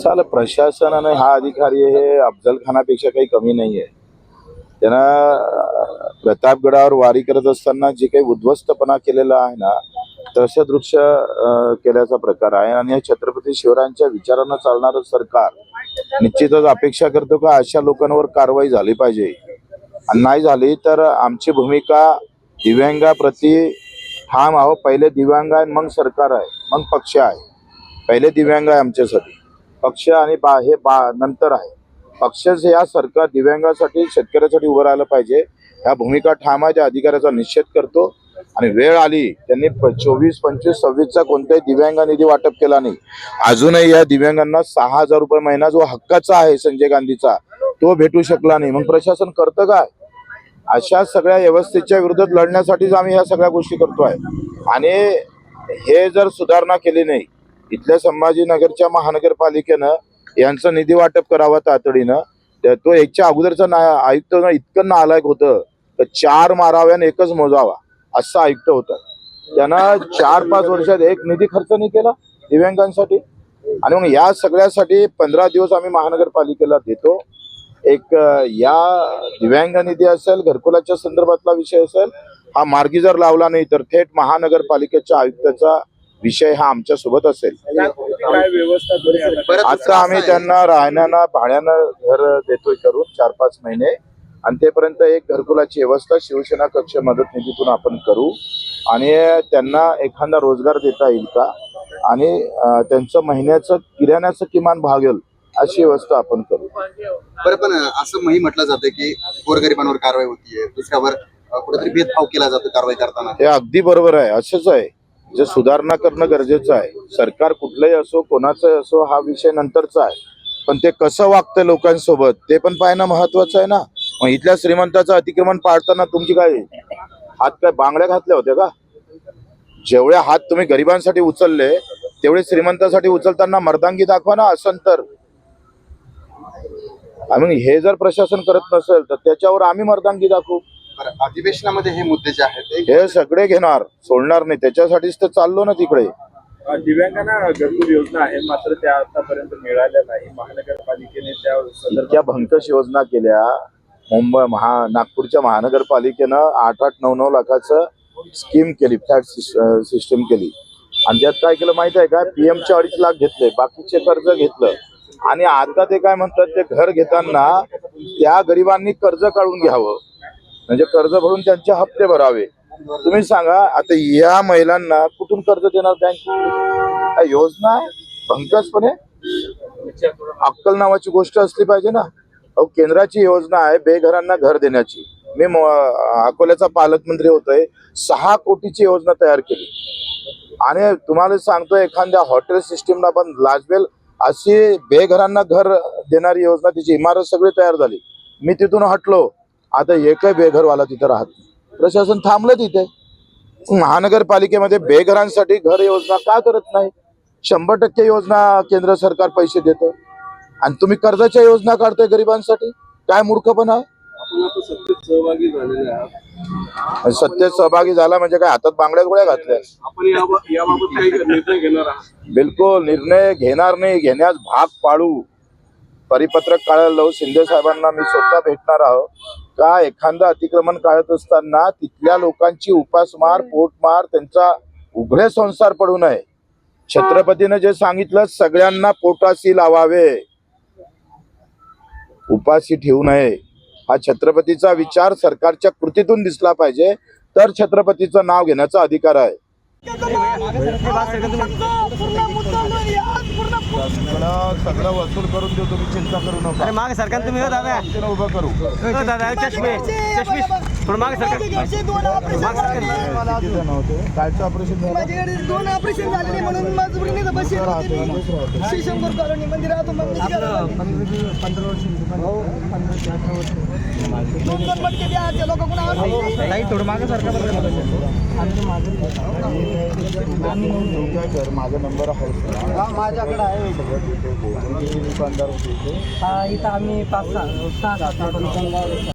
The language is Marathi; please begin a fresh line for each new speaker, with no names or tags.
चाल प्रशासन आणि हा अधिकारी हे अफजल खानापेक्षा काही कमी नाही आहे. त्यांना प्रतापगडावर वारी करत असताना जे काही उद्ध्वस्तपणा केलेला आहे ना, तसं दृश्य केल्याचा प्रकार आहे. आणि हे छत्रपती शिवरायांच्या विचारानं चालणारं सरकार निश्चितच अपेक्षा करतो का अशा लोकांवर कारवाई झाली पाहिजे. आणि नाही झाली तर आमची भूमिका दिव्यांगाप्रती ठाम आहो. पहिले दिव्यांग आहे, मग सरकार आहे, मग पक्ष आहे. पहिले दिव्यांग आहे आमच्यासाठी, पक्ष आणि नंतर आहे. पक्षच या सरकार दिव्यांगासाठी शेतकऱ्यासाठी उभं राहिलं पाहिजे. ह्या भूमिका ठाम आहे. त्या अधिकाऱ्याचा निषेध करतो. आणि वेळ आली त्यांनी 24, 25, 26चा कोणताही दिव्यांग निधी वाटप केला नाही. अजूनही या दिव्यांगांना 6,000 रुपये महिना जो हक्काचा आहे संजय गांधीचा, तो भेटू शकला नाही. मग प्रशासन करतं काय? अशा सगळ्या व्यवस्थेच्या विरोधात लढण्यासाठीच आम्ही ह्या सगळ्या गोष्टी करतोय. आणि हे जर सुधारणा केली नाही, इथल्या संभाजीनगरच्या महानगरपालिकेनं यांचं निधी वाटप करावं तातडीनं. तो एकच्या अगोदरचा आयुक्त इतकं नालायक होतं तर 4 माराव्या आणि 1च मोजावा असं आयुक्त होतं. त्यानं 4-5 वर्षात एक निधी खर्च नाही केला दिव्यांगांसाठी. आणि मग या सगळ्यासाठी 15 दिवस आम्ही महानगरपालिकेला देतो. एक या दिव्यांग निधी असेल, घरकुलाच्या संदर्भातला विषय असेल, हा मार्गी जर लावला नाही तर थेट महानगरपालिकेच्या आयुक्ताचा विषय हा आमच्या सोबत असेल.
काय व्यवस्था
आता आम्ही त्यांना राहण्यानं भाड्यानं घर देतोय करून 4-5 महिने. आणि तेपर्यंत एक घरकुलाची व्यवस्था शिवसेना कक्ष मदत निधीतून आपण करू. आणि त्यांना एखादा रोजगार देता येईल का, आणि त्यांचं महिन्याचं किराण्याचं किमान भागेल अशी व्यवस्था आपण करू.
बरं, पण असं म्हटलं जातं की गोरगरिबांवर कारवाई होतीये, दुसऱ्यावर कुठेतरी भेदभाव केला जातो कारवाई करताना.
हे अगदी बरोबर आहे. असंच आहे. जे सुधारणा करणं गरजेचं आहे. सरकार कुठलंही असो, कोणाचंही असो, हा विषय नंतरचा आहे. पण ते कसं वागतं लोकांसोबत ते पण पाहणं महत्वाचं आहे ना. मग इथल्या श्रीमंताचं अतिक्रमण पाळताना तुमची काय हात काय बांगड्या घातल्या होत्या का? जेवढे हात तुम्ही गरिबांसाठी उचलले तेवढे श्रीमंतासाठी उचलताना मर्दांगी दाखवा ना. असं तर आम्ही हे जर प्रशासन करत नसेल तर त्याच्यावर आम्ही मर्दांगी दाखवू.
अधिवेशनामध्ये हे मुद्दे जे आहेत
हे सगळे घेणार, सोडणार नाही. त्याच्यासाठीच तर चाललो ना तिकडे.
दिव्यांगांना घरकुल योजना आहे, मात्र त्या आतापर्यंत मिळाल्या नाही. महानगरपालिकेने त्या
इतक्या भंकश योजना केल्या. नागपूरच्या महानगरपालिकेनं 8-8, 9-9 लाखाचं स्कीम केली, फ्लॅट सिस्टम केली. आणि त्यात काय केलं माहिती आहे का? PM चे 2.5 लाख घेतले, बाकीचे कर्ज घेतलं. आणि आता ते काय म्हणतात, ते घर घेताना त्या गरिबांनी कर्ज काढून घ्यावं, म्हणजे कर्ज भरून त्यांचे हप्ते भरावे. तुम्ही सांगा आता या महिलांना कुठून कर्ज देणार बँक? काय योजना आहे? भंकसपणे अक्कल नावाची गोष्ट असली पाहिजे ना. केंद्राची योजना आहे बेघरांना घर देण्याची. मी अकोल्याचा पालकमंत्री होतोय. 6 कोटीची योजना तयार केली. आणि तुम्हाला सांगतो, एखाद्या हॉटेल सिस्टीमला पण लाजवेल अशी बेघरांना घर देणारी योजना, तिची इमारत सगळी तयार झाली. मी तिथून हटलो. आता एकही बेघरवाला तिथं राहत नाही. प्रशासन थांबलं तिथे. महानगरपालिकेमध्ये बेघरांसाठी घर योजना का करत नाही? 100% योजना केंद्र सरकार पैसे देतं आणि तुम्ही कर्जाच्या योजना काढताय गरिबांसाठी. काय मूर्खपणा आहे?
आपण आता सत्तेत सहभागी झालेले आहात.
सत्तेत सहभागी झाला म्हणजे काय हातात बांगड्या गोळ्या घातल्या?
आपण याबाबत काही निर्णय घेणार आहात?
बिलकुल निर्णय घेणार नाही, घेण्यास भाग पाडू. परिपत्रक काढायला लावू. शिंदे साहेबांना मी स्वतः भेटणार आहोत. का एखादं अतिक्रमण काढत असताना तिथल्या लोकांची उपासमार, पोटमार, त्यांचा उघडे संसार पडू नये. छत्रपतीने जे सांगितलं, सगळ्यांना पोटाशी लावावे, उपाशी ठेवू नये. हा छत्रपतीचा विचार सरकारच्या कृतीतून दिसला पाहिजे, तर छत्रपतीचं नाव घेण्याचा अधिकार आहे. सगळं वसूल करून देऊ, तुम्ही चिंता करू नका.
मागे सरकार तुम्ही दादा
उभं करू.
दादा चष्मे थोडं मागे सरकार.
कालचं ऑपरेशन झालं.
माझ्याकडे 2 ऑपरेशन झालेले म्हणून मजबुरीने बसले होते. श्रीशंकर कॉलनी मध्ये राहतो. मग
15 वर्ष
2 मटके द्या त्या लोकांकडून.
नाही थोडं मागे सरकार.
माझा नंबर आहे.
माझ्याकडे आहे.
दुकानदार होते
इथं आम्ही 5-6